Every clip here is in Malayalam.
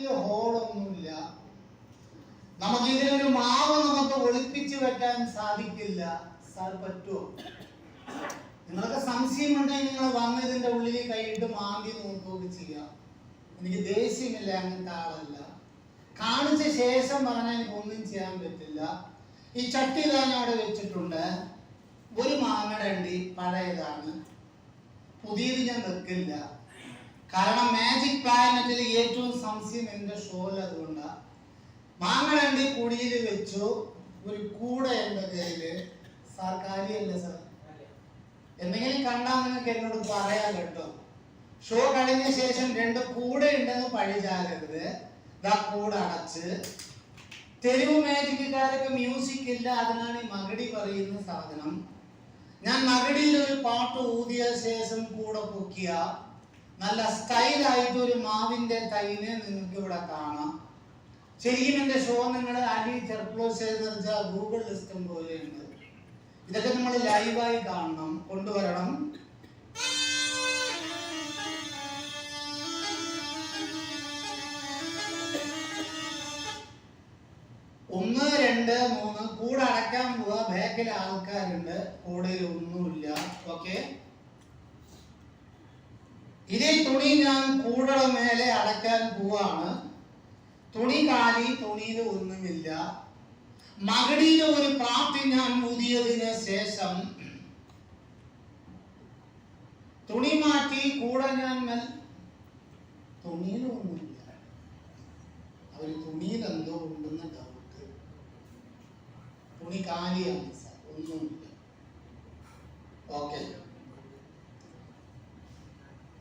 ഹോളൊന്നുമില്ല. നമുക്ക് ഇതിനൊരു മാവ് നമുക്ക് ഒളിപ്പിച്ചു വെക്കാൻ സാധിക്കില്ല. സാർ പറ്റുമോ? നിങ്ങൾക്ക് സംശയമുണ്ടെങ്കിൽ നിങ്ങൾ വന്ന് ഇതിന്റെ ഉള്ളിൽ കൈയിട്ട് മാന്തി നോക്കുകയൊക്കെ ചെയ്യാം. എനിക്ക് ദേഷ്യമില്ല, അങ്ങനത്തെ ആളല്ല. കാണിച്ച ശേഷം പറഞ്ഞാൽ എനിക്ക് ഒന്നും ചെയ്യാൻ പറ്റില്ല. ഈ ചട്ടി ഞാൻ അവിടെ വെച്ചിട്ടുണ്ട്. ഒരു മാങ്ങയുടെ അണ്ടി പഴയതാണ്, പുതിയത് ഞാൻ വെക്കില്ല. കാരണം മാജിക് പ്ലാനറ്റിൽ ഏറ്റവും സംശയം എന്റെ ഷോയിൽ അതുകൊണ്ടാണ്. മാങ്ങടണ്ടി കുടിയിൽ വെച്ചു, ഒരു കൂടെ എന്റെ കയ്യില്. സാർ കാര്യമല്ല സാർ, എന്തെങ്കിലും കണ്ടാൽ നിങ്ങൾക്ക് എന്നോട് പറയാൻ കേട്ടോ. ഷോ കഴിഞ്ഞ ശേഷം 2 കൂടെ ഉണ്ടെന്ന് പഴിചാരരുത്. കൂടെ അടച്ച് തെരുവ് മാജിക്കാർക്ക് മ്യൂസിക് ഇല്ല, അതിനാണ് ഈ മകടി പറയുന്ന സാധനം. ഞാൻ മകടിയിൽ ഒരു പാട്ട് ഊതിയ ശേഷം കൂടെ പൊക്കിയ നല്ല സ്റ്റൈലായിട്ട് ഒരു മാവിന്റെ തൈനെ നിങ്ങൾക്ക് ഇവിടെ കാണാം. ശരിക്കും എന്റെ ഷോ നിങ്ങൾ അലി ചെർപ്ലോസ് ഗൂഗിൾ ലിസ്റ്റം പോലെയുണ്ട്. ഇതൊക്കെ നമ്മൾ ലൈവായി കാണണം, കൊണ്ടുവരണം. 1 2 3 കൂടെ അടക്കാൻ പോവാ. ബാക്കിൽ ആൾക്കാരുണ്ട്, കൂടെ ഒന്നുമില്ല. ഓക്കെ, ഇതേ തുണി ഞാൻ കൂടയുടെ മേലെ അടക്കാൻ പോവാണ്. തുണി കാലി, തുണിയിൽ ഒന്നുമില്ല. മകടിയിൽ ഒരു പാർട്ടി ഞാൻ ഊതിയതിന് ശേഷം തുണി മാറ്റി കൂടെ ഞാൻ തുണിയിൽ ഒന്നുമില്ല. അവർ തുണിയിൽ എന്തോ ഉണ്ടെന്ന ഡൗട്ട്. തുണി കാലിയാണ് സാർ, ഒന്നുമില്ല. ഓക്കെ,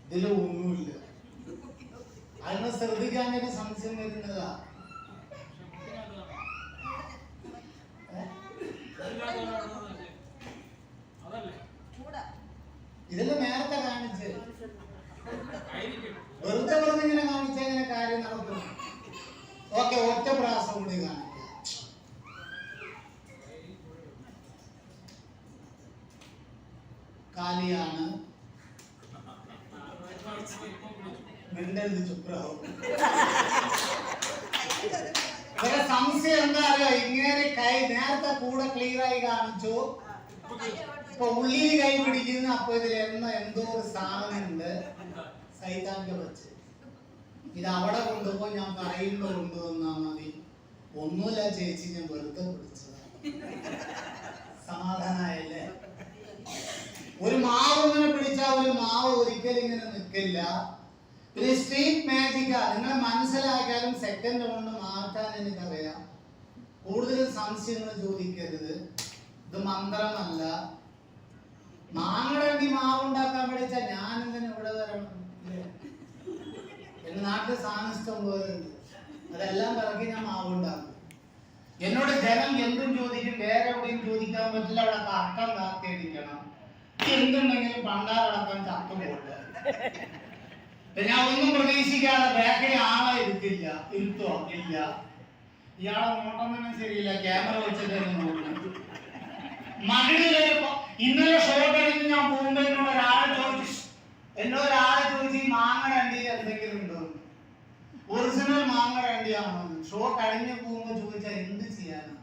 ഇതിൽ ഒന്നുമില്ല. അതിനെ ശ്രദ്ധിക്കാൻ ഒരു സംശയം വരുന്നതാ. ഇതെല്ലാം നേരത്തെ കാണിച്ച് വെറുതെ ഇങ്ങനെ കാണിച്ച ഇങ്ങനെ കാര്യം നടക്കും. ഓക്കെ, ഒറ്റ പ്രാവശ്യം കൂടി കാണിക്കാം. കാലിയാണ്. സംശയം എന്താ അറിയോ? ഇങ്ങനെ കൈ നേരത്തെ കൂടെ ക്ലിയർ ആയി കാണിച്ചു. ഇപ്പൊ ഉള്ളിൽ കൈ പിടിക്കുന്ന. അപ്പൊ ഇതിൽ എന്തോ ഒരു സാധനം ഉണ്ട്. സൈതാന്റെ വെച്ച് ഇത് അവിടെ കൊണ്ടുപോയി ഞാൻ പറയുമ്പോ കൊണ്ടുവന്നാ മതി. ഒന്നുമില്ല ചേച്ചി, ഞാൻ വെറുതെ പിടിച്ചതാണ്. സമാധാനായല്ലേ? ഒരു മാവ് ഇങ്ങനെ പിടിച്ചാൽ ഒരു മാവ് ഒരിക്കലും ഇങ്ങനെ നിൽക്കില്ല. ഒരു സ്ട്രീറ്റ് മാജിക്കാ. നിങ്ങൾ മനസ്സിലാക്കിയാലും സെക്കൻഡ് കൊണ്ട് മാറ്റാൻ എനിക്കറിയാം. കൂടുതൽ സംശയങ്ങൾ ചോദിക്കരുത്. ഇത് മന്ത്രമല്ല. മാങ്ങടണ്ടി മാവുണ്ടാക്കാൻ പഠിച്ച ഞാൻ ഇങ്ങനെ ഇവിടെ വരണം? എന്റെ നാട്ടിൽ സാധനം പോലെ ഉണ്ട്. അതെല്ലാം പിറക്കി ഞാൻ മാവുണ്ടാക്കും. എന്നോട് ജനം എന്തും ചോദിക്കും, വേറെ എവിടെയും ചോദിക്കാൻ പറ്റില്ല. അവിടെ കറക്കം കാത്തിരിക്കണം. എന്തുണ്ടെങ്കിലും പണ്ടാറടക്കാൻ ചത്തുപോട്ടെ. ഞാൻ ഒന്നും പ്രതീക്ഷിക്കാതെ ബാക്കിൽ ആളെ ഇരുത്തോ ഇല്ല. ഇയാളെ നോട്ടം തന്നെ ശരിയില്ല. ക്യാമറ വെച്ചിട്ട് നോക്കണം. ഇന്നലെ ഷോ കഴിഞ്ഞ് ഞാൻ പോകുമ്പോ എന്നോട് ഒരാളെ ചോദിച്ചു ഈ മാങ്ങടണ്ടി എന്തെങ്കിലും ഉണ്ടോ? ഒറിജിനൽ മാങ്ങടണ്ടിയാണോ? ഷോ കഴിഞ്ഞ് പോകുമ്പോ ചോദിച്ചാൽ എന്ത് ചെയ്യാനാ?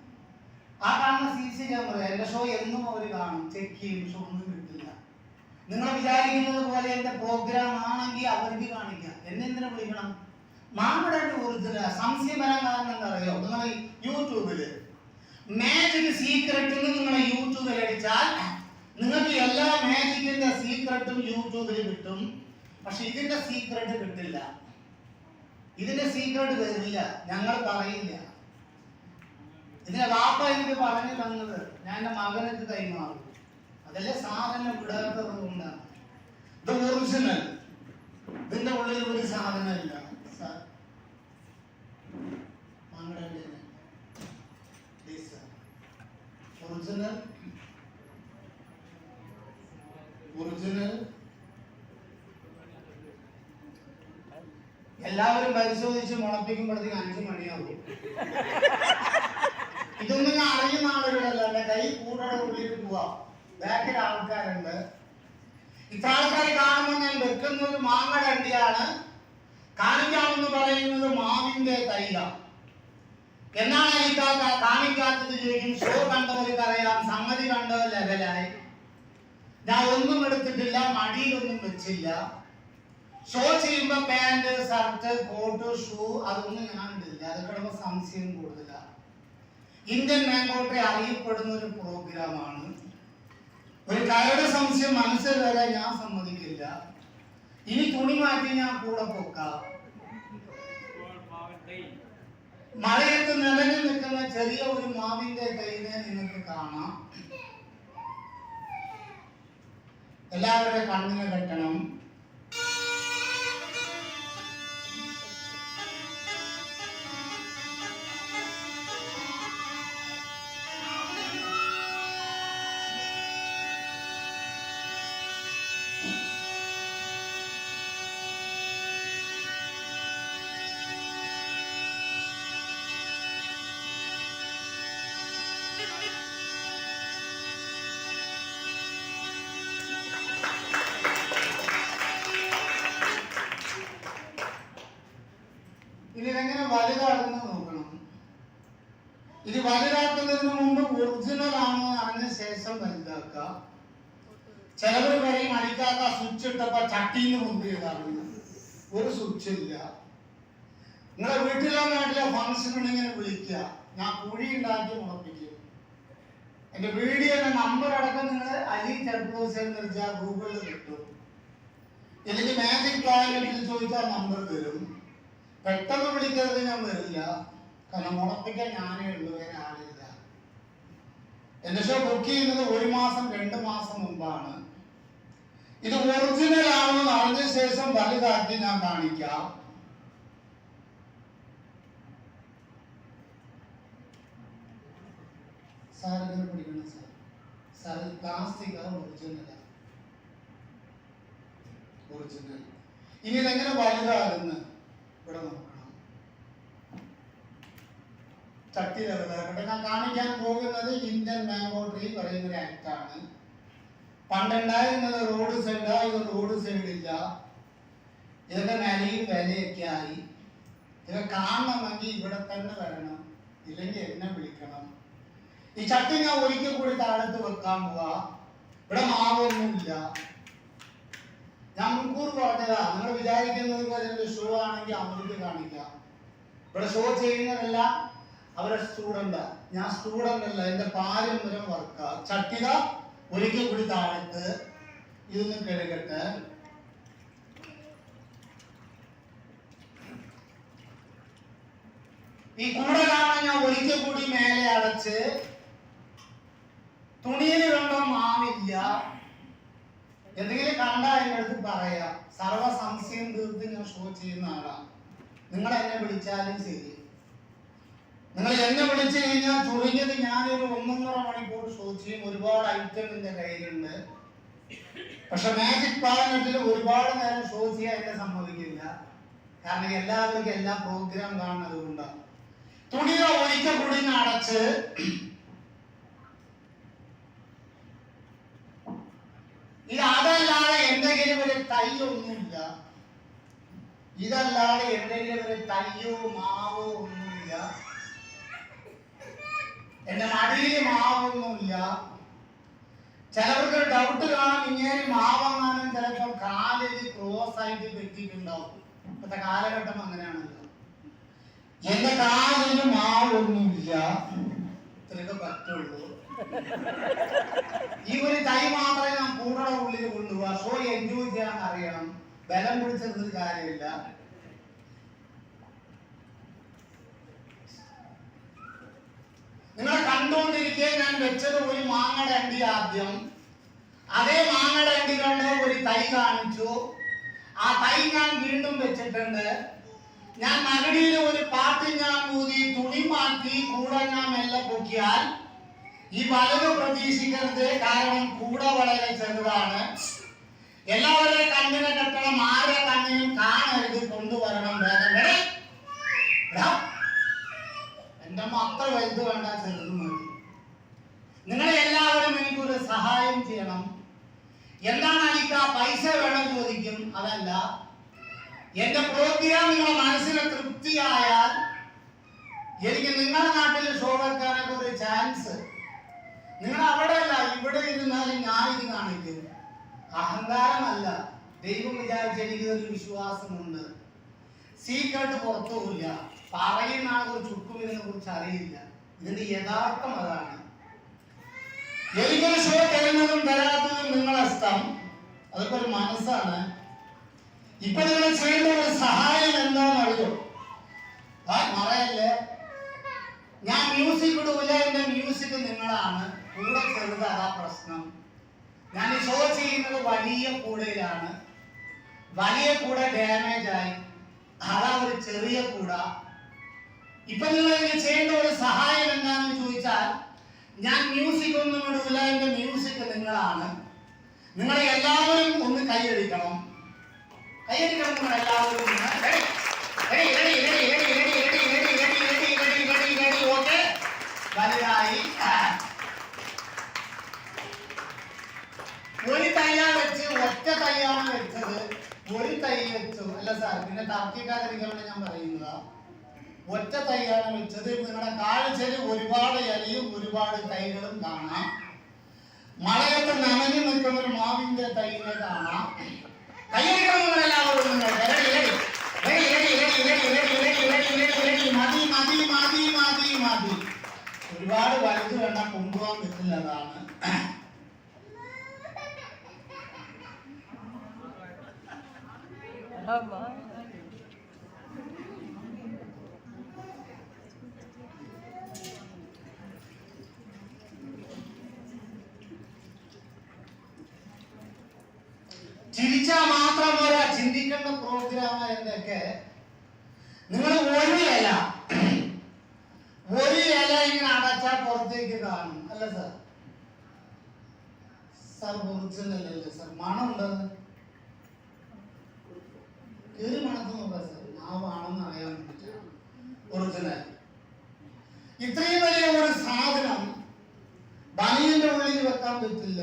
ആ കാണുന്ന CC ക്യാമറ എന്റെ ഷോ എന്നും അവർ കാണും, ചെക്ക് ചെയ്യും. ഷോ ഒന്നും കിട്ടില്ല. നിങ്ങൾ വിചാരിക്കുന്നത് പോലെ എന്റെ പ്രോഗ്രാം ആണെങ്കിൽ അവർക്ക് കാണിക്കാം. എന്നെന്തിനാ വിളിക്കണം? മാങ്ങടണ്ടി ഒറിജിനൽ. സംശയം വരാൻ കാരണം എന്താ അറിയോ? നിങ്ങൾ യൂട്യൂബില് മാജിക് സീക്രട്ട് നിങ്ങൾ യൂട്യൂബിൽ അടിച്ചാൽ നിങ്ങൾക്ക് എല്ലാ മാജിക്കിന്റെ സീക്രട്ടും യൂട്യൂബിൽ കിട്ടും. പക്ഷെ ഇതിന്റെ സീക്രട്ട് കിട്ടില്ല. ഇതിന്റെ സീക്രട്ട് വരില്ല, ഞങ്ങൾ പറയില്ല. ഇതിന്റെ വാപ്പ എനിക്ക് പറഞ്ഞു തന്നത് ഞാൻ എന്റെ മകനക്ക് കൈമാറും. അതല്ലേ സാധനം വിടാത്തത് കൊണ്ടാണ്. ഇത് ഒറിജിനൽ. ഇതിന്റെ ഉള്ളിൽ ഒരു സാധനമില്ല സാർ. ഒറിജിനൽ ഒറിജിനൽ എല്ലാവരും പരിശോധിച്ച് മുളപ്പിക്കുമ്പോഴത്തേക്ക് 5 മണിയാവും. ഇതൊന്നും ഞാൻ അറിയുന്ന ആളുകളല്ല. എന്റെ കൈ കൂടെ ഉള്ളിൽ പോവാ. ബാക്കിൽ ആൾക്കാരുണ്ട്. ഇത്ര ആൾക്കാർ കാണുമ്പോൾ ഞാൻ വെക്കുന്ന ഒരു മാങ്ങടണ്ടിയാണ്. കാണിക്കാൻ എന്ന് പറയുന്നത് മാവിന്റെ തൈക. എന്നാണ് അലിക്കാക്ക കാണിക്കാത്തത് ചോദിക്കും. ഷോ കണ്ടവർക്ക് അറിയാം, സംഗതി കണ്ടവർ ലെവലായി. ഞാൻ ഒന്നും എടുത്തിട്ടില്ല, മടിയിലൊന്നും വെച്ചില്ല. ഷോ ചെയ്യുമ്പോ പാന്റ്, ഷർട്ട്, കോട്ട്, ഷൂ അതൊന്നും ഞാൻ ഇടില്ല. അത് കിടമ്പോ സംശയം കൂടുതലാണ്. ഇന്ത്യൻ മാംഗോ ട്രീ അറിയപ്പെടുന്ന ഒരു പ്രോഗ്രാമാണ്. ഒരു കയറുടെ സംശയം മനസ്സിൽ വരാൻ ഞാൻ സമ്മതിക്കില്ല. ഇനി തുണി മാറ്റി ഞാൻ കൂടെ പൊക്കാം. മഴയത്ത് നിലഞ്ഞു നിൽക്കുന്ന ചെറിയ ഒരു മാവിന്റെ തൈനെ നിങ്ങൾക്ക് കാണാം. എല്ലാവരുടെ കണ്ണിന് കെട്ടണം. ഇതിനെങ്ങനെ വലുതാകുന്ന നോക്കണം. ഇത് വലുതാക്കുന്നതിന് മുമ്പ് ഒറിജിനൽ ആണോ എന്ന് അറിഞ്ഞ ശേഷം വലുതാക്കുക. ചിലവർ പറയും അടിക്കാക്ക സ്വിച്ച് ഇട്ടപ്പോ ചട്ടിന്ന് പൊന്തിയതാകുന്നു. ഒരു സ്വിച്ച് ഇല്ല. നിങ്ങളെ വീട്ടിലോ നാട്ടിലോ ഫംഗ്ഷൻ ഉണ്ടെങ്കിൽ വിളിക്കുക, ഞാൻ കുഴി ഉണ്ടാക്കി മുളപ്പിക്കും. എന്റെ വീഡിയോയുടെ നമ്പർ അടക്കം നിങ്ങൾ അലി ചെറുപ്പൂസൻ നിർച്ചാൽ ഗൂഗിളിൽ കിട്ടും. എനിക്ക് മാജിക് ടോയ്ലറ്റിൽ ചോദിച്ചാൽ നമ്പർ തരും. പെട്ടെന്ന് വിളിക്കരുത്, ഞാൻ വരില്ല. കാരണം മുളപ്പിക്കാൻ ഞാനേ ഉള്ളൂ, വേറെ ആളില്ല. എന്റെ ഷോ ബുക്ക് ചെയ്യുന്നത് 1 മാസം 2 മാസം മുമ്പാണ്. ഇത് ഒറിജിനൽ ആണെന്ന് അറിഞ്ഞ ശേഷം വലുതാക്കി ഞാൻ കാണിക്കാം. സാർ ഇങ്ങനെ പിടിക്കണം സാർ. Sir plastic original. ഇനി ഇതെങ്ങനെ വലുതാകുന്നു ഇവിടെ നോക്കണം. ചട്ടി ലെവലാക്കട്ടെ. ഞാൻ കാണിക്കാൻ പോകുന്നത് ഇന്ത്യൻ മാംഗോ ട്രീ പറയുന്ന ഒരു ആക്ടാണ്. പണ്ടുണ്ടായിരുന്നത് റോഡ് സൈഡാ, ഇത് റോഡ് സൈഡില്ല. ഇതൊക്കെ നിലയും വിലയൊക്കെ ആയി. ഇതൊക്കെ കാണണമെങ്കിൽ ഇവിടെ തന്നെ വരണം, ഇല്ലെങ്കിൽ എന്നെ വിളിക്കണം. ഈ ചട്ടി ഞാൻ ഒരിക്കൽ കൂടി താഴത്ത് വെക്കാൻ പോവാ. ഇവിടെ മാവൊന്നുമില്ല. ഞാൻ മുൻകൂർ പറഞ്ഞതാ. നിങ്ങൾ വിചാരിക്കുന്നത് പോലെ ഷോ ആണെങ്കിൽ അവർക്ക് കാണിക്കാം. ഇവിടെ ഷോ ചെയ്യുന്നതല്ല അവരെ സ്റ്റുഡന്റ്. ഞാൻ സ്റ്റുഡന്റ് അല്ല, എന്റെ പാരമ്പര്യം വർക്കാ. ചട്ടിക ഒരിക്കൽ കൂടി താഴത്ത് ഇതൊന്ന് കഴുകട്ടെ. ഈ കൂടെ കാണാൻ ഞാൻ ഒരിക്കൽ കൂടി മേലെ അടച്ച്. തുണിയിൽ വെള്ളം മാവില്ല. എന്തെങ്കിലും കണ്ടാ എന്റെ അടുത്ത് പറയാം. സർവ സംശയം തീർത്ത് ഞാൻ ഷോ ചെയ്യുന്ന ആളാണ്. നിങ്ങൾ എന്നെ വിളിച്ചാലും ശരി. നിങ്ങൾ എന്നെ വിളിച്ചു കഴിഞ്ഞാൽ ചുരുങ്ങിയത് ഞാനൊരു 1.5 മണിക്കൂർ ഷോ ചെയ്യും. ഒരുപാട് ഐറ്റം എന്റെ കയ്യിലുണ്ട്. പക്ഷെ മാജിക് പാലറ്റിൽ ഒരുപാട് നേരം ഷോ ചെയ്യാൻ എന്നെ സമ്മതിക്കില്ല. കാരണം എല്ലാവർക്കും എല്ലാ പ്രോഗ്രാം കാണുന്നത് കൊണ്ടാണ്. തുണിയോ ഒരിക്കൽ കൂടി അടച്ച് ഇത് അതല്ലാതെ എന്തെങ്കിലും ഒരു തൈയൊന്നുമില്ല. ഇതല്ലാതെ എന്തെങ്കിലും ഒരു തയ്യോ മാവോ ഒന്നുമില്ല. എന്റെ മടിയിൽ മാവൊന്നുമില്ല. ചിലവർക്ക് ഡൗട്ട് കാണാം, ഇങ്ങനെ മാവെങ്ങാനും ചിലപ്പോൾ കാലിൽ ക്രോസ് ആയിട്ട് പറ്റിയിട്ടുണ്ടാവും. ഇപ്പോഴത്തെ കാലഘട്ടം അങ്ങനെയാണല്ലോ. എന്റെ കാലിന് മാവൊന്നുമില്ല. ഇത്രയൊക്കെ പറ്റുള്ളൂ. ഈ ഒരു തൈ മാത്രമേ ഞാൻ കൂടെ ഉള്ളിൽ കൊണ്ടുപോവാ. ഷോ എൻജോയ് ചെയ്യാൻ അറിയണം. ബലം പിടിച്ചത് കാര്യമില്ല. നിങ്ങളെ കണ്ടുകൊണ്ടിരിക്കെ ഞാൻ വെച്ചത് ഒരു മാങ്ങയുടെ അണ്ടി. ആദ്യം അതേ മാങ്ങയുടെ അണ്ടി കണ്ട് ഒരു തൈ കാണിച്ചു. ആ തൈ ഞാൻ വീണ്ടും വെച്ചിട്ടുണ്ട്. ഞാൻ മകടിയിൽ ഒരു പാട്ട് ഞാൻ ഊതി തുണി മാറ്റി കൂടെ ഞാൻ മെല്ലെ പൊക്കിയാൽ ഈ വലത് പ്രതീക്ഷിക്കരുത്. കാരണം കൂടെ വളരെ ചെറുതാണ്. എല്ലാവരുടെ കണ്ണിനെ കെട്ടണം. ആരുടെ കണ്ണിനും കാണരുത്. കൊണ്ടുവരണം വേഗം. എന്റെ അത്ര വലുത് വേണ്ട, ചെറുത് മതി. നിങ്ങളെ എല്ലാവരും എനിക്കൊരു സഹായം ചെയ്യണം. എന്താണ് അലിക്ക പൈസ വേണം ചോദിക്കും. അതല്ല, എന്റെ പ്രോഗ്രാം നിങ്ങളുടെ മനസ്സിന് തൃപ്തിയായാൽ എനിക്ക് നിങ്ങളുടെ നാട്ടിൽ ഷോ വെക്കാനൊക്കെ ഒരു ചാൻസ്. നിങ്ങൾ അവിടെ അല്ല ഇവിടെ ഇരുന്നാലും ഞാൻ ഇത് കാണിക്കും. അഹങ്കാരമല്ല, ദൈവം വിചാരിച്ച എനിക്കൊരു വിശ്വാസമുണ്ട്. സീക്രട്ട് പുറത്തുമില്ല, പറയുന്ന ആളെ ചുക്കും ഇതിനെ കുറിച്ച് അറിയില്ല. ഇതിന്റെ യഥാർത്ഥം അതാണ്. എനിക്കൊരു ഷോ തരുന്നതും തരാത്തതും നിങ്ങളെ ഇഷ്ടം, അതൊക്കെ ഒരു മനസ്സാണ്. ഇപ്പൊ നിങ്ങൾ ചെയ്യേണ്ട ഒരു സഹായം എന്താണെന്ന് അറിയോ? മറയല്ലേ, ഞാൻ മ്യൂസിക് ഇടൂല, എന്റെ മ്യൂസിക് നിങ്ങളാണ്. കൂടെ ചെറുത് അതാ പ്രശ്നം. ഞാൻ ഈ ഷോ ചെയ്യുന്നത് വലിയ കൂടയിലാണ്. വലിയ കൂട ഡാമേജ് ആയി, അതാ ഒരു ചെറിയ കൂട. ഇപ്പൊ നിങ്ങൾ എനിക്ക് ചെയ്യേണ്ട ഒരു സഹായം എന്താണെന്ന് ചോദിച്ചാൽ, ഞാൻ മ്യൂസിക് ഒന്നും ഇടൂല, എന്റെ മ്യൂസിക് നിങ്ങളാണ്. നിങ്ങൾ എല്ലാവരും ഒന്ന് കൈയടിക്കണം. കൈയടിക്കണം നിങ്ങൾ എല്ലാവരും. ഓക്കെ, വലുതായി ഒരു തയ്യാണ് വെച്ച്, ഒറ്റ തയ്യാണ് വെച്ചത്. ഒരു തൈ വെച്ചു അല്ല സാർ, പിന്നെ തർക്കിക്കാതിരിക്കണം ഞാൻ പറയുന്നതാ. ഒറ്റ തൈയാണ് വെച്ചത്. നിങ്ങളുടെ കാഴ്ചയിൽ ഒരുപാട് ഇലയും ഒരുപാട് തൈകളും കാണാം. മഴയത്ത് നനഞ്ഞു നിൽക്കുന്ന ഒരു മാവിന്റെ തൈനെ കാണാം. കൈയടിക്കണം എല്ലാവരും. മതി മതി മതി മതി മതി. ഒരുപാട് വലുത് വേണ്ട, കൊണ്ടുപോകാൻ പറ്റില്ല. അതാണ് ചിരിച്ചാ മാത്രം പോരാ, ചിന്തിക്കേണ്ട പ്രോഗ്രാം എന്തൊക്കെ. നിങ്ങൾ ഒരു ഇല ഇങ്ങനെ അടച്ചാൽ പുറത്തേക്ക് കാണും അല്ല സാർ? Sir ഒറിജിനല്ലേ sir? മണം ഉണ്ടെന്ന് കയറി മണത്ത് നോക്കാം സാർ, മാവാണെന്ന് അറിയാൻ പറ്റില്ല. ഒറിജിനൽ. ഇത്രയും വലിയ ഒരു സാധനം ബനിയന്റെ ഉള്ളിൽ വെക്കാൻ പറ്റില്ല.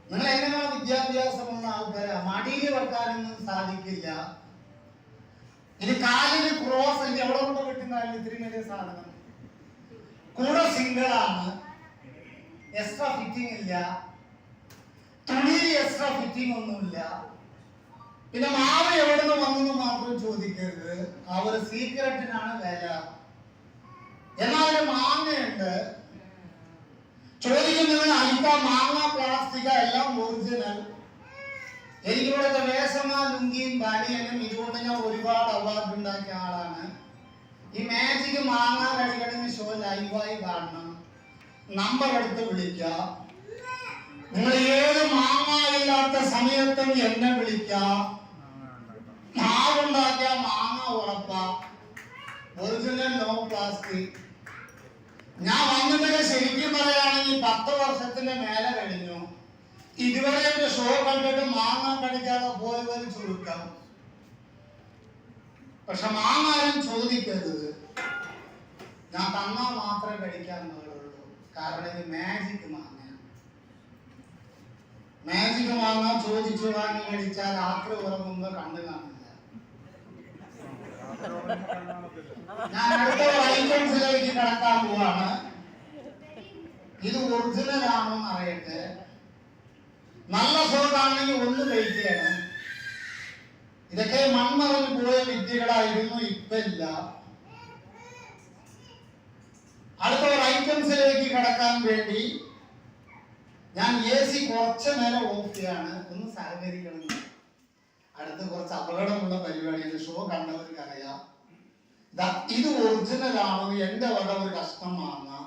നിങ്ങൾ എങ്ങനെയാണ് വിദ്യാഭ്യാസമുള്ള ആൾക്കാരാ? മടിയിൽ വെക്കാനൊന്നും സാധിക്കില്ല. ഇനി കാലിന് ക്രോസ് അല്ലേ, എവിടെ കൊണ്ട് വെട്ടുന്നാലും ഇത്രയും വലിയ സാധനം. കൂടെ സിംഗിളാണ്, എക്സ്ട്രാ ഫിറ്റിംഗ് ഇല്ല. തുണിയിൽ എക്സ്ട്രാ ഫിറ്റിംഗ് ഒന്നുമില്ല. പിന്നെ മാവ് എവിടെ നിന്ന് വന്നെന്ന് മാത്രം ചോദിക്കരുത്, ആ ഒരു സീക്രട്ടിനാണ് വില. എന്നാൽ ഒരു മാങ്ങയുണ്ട്, ചോദിക്കുന്നത് അരിക്ക, മാങ്ങ, പ്ലാസ്റ്റിക്ക, എല്ലാം ഒറിജിനൽ. എനിക്കിവിടുത്തെ വേഷമ, ലുങ്കിയും ബനിയനും ഇതുകൊണ്ട് ഞാൻ ഒരുപാട് അവാർഡ് ഉണ്ടാക്കിയ ആളാണ്. ഈ മാജിക് മാങ്ങ കടിക്കണമെങ്കിൽ ഷോ ലൈവായി കാണണം. നമ്പർ എടുത്ത് വിളിക്കുക. നിങ്ങൾ ഏത് മാങ്ങ ഇല്ലാത്ത സമയത്തും എന്നെ വിളിക്കാം. മാവുണ്ടാക്കിയ മാങ്ങ ഉറപ്പാ, ഒറിജിനൽ, നോ പ്ലാസ്റ്റിക്. ഞാൻ വന്നിട്ട് ശരിക്കും പറയുകയാണെങ്കിൽ 10 വർഷത്തിന്റെ മേലെ കഴിഞ്ഞു. ഇതുവരെ എന്റെ ഷോ കണ്ടിട്ട് മാങ്ങ കടിക്കാതെ പോയവർ ചുരുക്കം. പക്ഷെ മാങ്ങാരും ചോദിക്കരുത്, ഞാൻ തന്നാ മാത്രമേ കഴിക്കാൻ പാടുള്ളൂ. കാരണം ഇത് മാജിക് മാങ്ങ. മാജിക് മാങ്ങ ചോദിച്ചു വാങ്ങി കഴിച്ചാൽ രാത്രി ഉറങ്ങുമ്പോ കണ്ടു കാണില്ല. ഞാൻ അടുത്ത ഐറ്റംസിലേക്ക് കടക്കാൻ പോവാണ്. ഇത് ഒറിജിനൽ ആണോ എന്ന് അറിയട്ടെ. നല്ല സോട്ടാണെങ്കിൽ ഒന്ന് കഴിക്കുകയാണ്. ഇതൊക്കെ മൺമറഞ്ഞു പോയ വിദ്യകളായിരുന്നു, ഇപ്പൊ ഇല്ല. അടുത്ത ഒരു ഐറ്റംസിലേക്ക് കടക്കാൻ വേണ്ടി ഞാൻ AC കുറച്ച് നേരം ഓഫ് ചെയ്യാണ്. ഒന്ന് സഹകരിക്കണം. അടുത്ത് കുറച്ച് അപകടമുള്ള പരിപാടിയാണ്. ഷോ കണ്ടവർക്ക് അറിയാം. ഇത് ഒറിജിനൽ ആണോ, എന്റെ വക ഒരു കഷ്ണം വാങ്ങാം.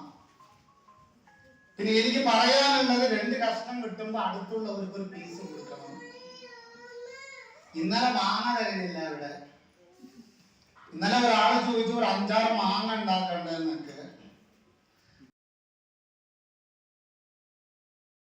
പിന്നെ എനിക്ക് പറയാനുള്ളത്, 2 കഷ്ണം കിട്ടുമ്പോ അടുത്തുള്ളവർക്ക് ഒരു പീസ് കൊടുക്കണം. ഇന്നലെ മാങ്ങ തരുന്നില്ല ഇവിടെ. ഇന്നലെ ഒരാള് ചോദിച്ചു ഒരു 5-6 മാങ്ങ ഉണ്ടാക്കണ്ടെന്നൊക്കെ.